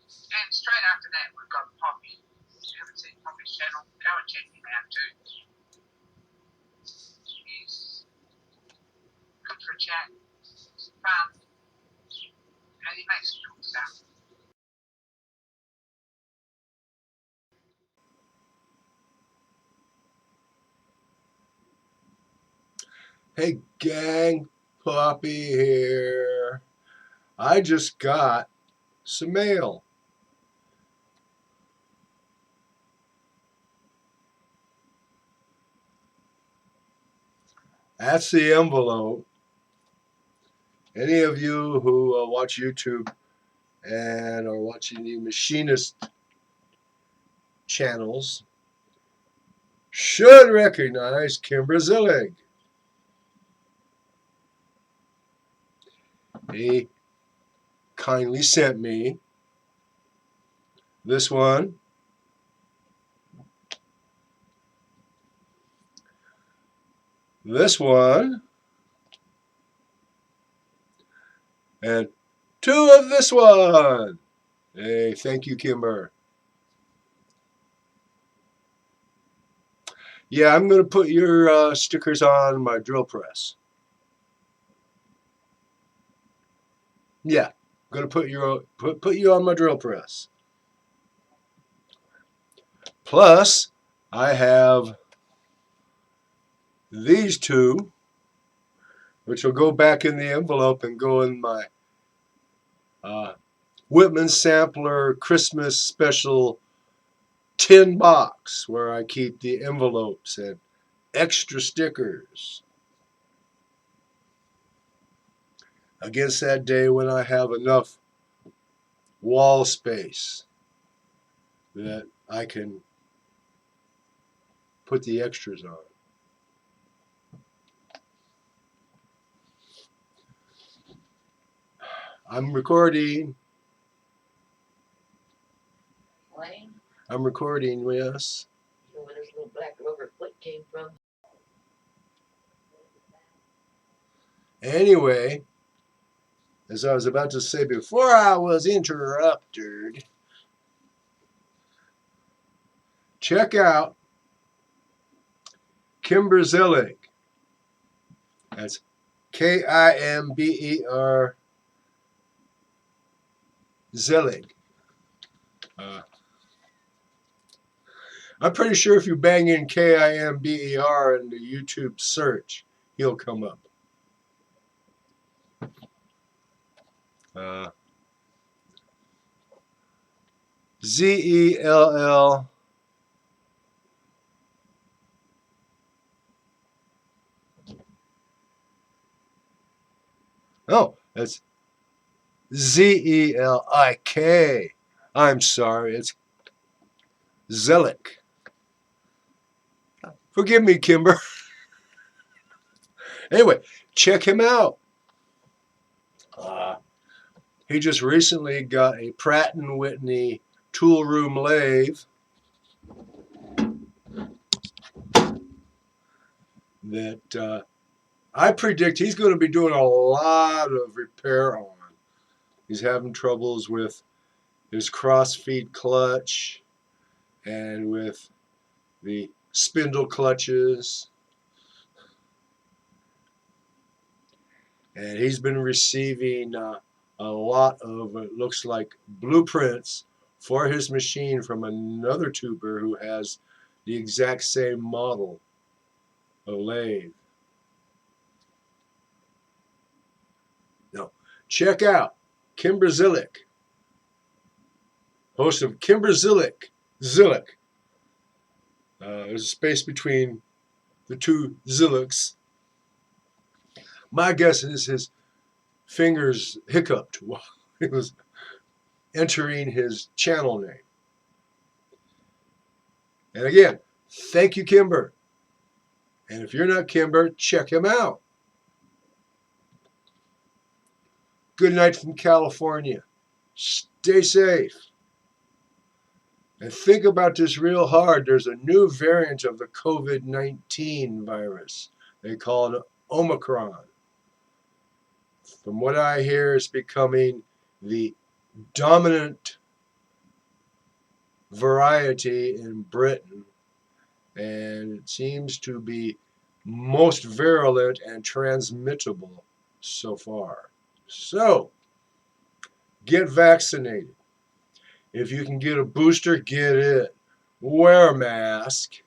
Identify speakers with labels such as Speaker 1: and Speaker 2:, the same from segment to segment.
Speaker 1: And straight after that, we've got Poppy. If you haven't seen Poppy's channel, go and check him out too. He's good for a chat. He's fun. And he makes cool stuff.
Speaker 2: Hey gang, Poppy here. I just got some mail. That's the envelope. Any of you who watch YouTube and are watching the machinist channels should recognize Kimber Zelik. He kindly sent me this one, this one, and two of this one. Hey, thank you, Kimber. Yeah, I'm going to put your stickers on my drill press. Yeah, I'm going to put you on my drill press. Plus, I have these two, which will go back in the envelope and go in my Whitman Sampler Christmas special tin box where I keep the envelopes and extra stickers. Against that day when I have enough wall space that I can put the extras on. I'm recording.
Speaker 3: Lane?
Speaker 2: I'm recording, yes.
Speaker 3: You know where this little black rubber foot came from?
Speaker 2: Anyway, as I was about to say before I was interrupted, check out Kimber Zelik. That's Kimber Zelik. I'm pretty sure if you bang in Kimber in the YouTube search, he'll come up. Zell. Oh, that's Zelik. I'm sorry, it's Zelik. Forgive me, Kimber. Anyway, check him out. He just recently got a Pratt & Whitney tool room lathe that I predict he's going to be doing a lot of repair on. He's having troubles with his cross-feed clutch and with the spindle clutches. And he's been receiving a lot of, it looks like, blueprints for his machine from another tuber who has the exact same model of lathe. Now, check out Kimber Zelik, host of Kimber Zelik. There's a space between the two Zeliks. My guess is his fingers hiccuped while he was entering his channel name. And again, thank you, Kimber. And if you're not Kimber, check him out. Good night from California. Stay safe. And think about this real hard. There's a new variant of the COVID-19 virus. They call it Omicron. From what I hear, it's becoming the dominant variety in Britain, and it seems to be most virulent and transmittable so far. So, get vaccinated. If you can get a booster, get it. Wear a mask.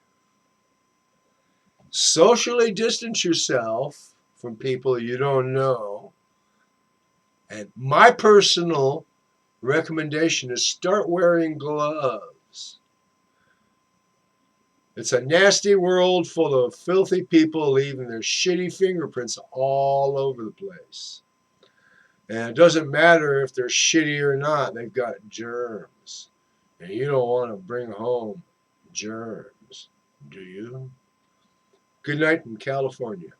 Speaker 2: Socially distance yourself from people you don't know. And my personal recommendation is start wearing gloves. It's a nasty world full of filthy people leaving their shitty fingerprints all over the place. And it doesn't matter if they're shitty or not, they've got germs. And you don't want to bring home germs, do you? Good night from California.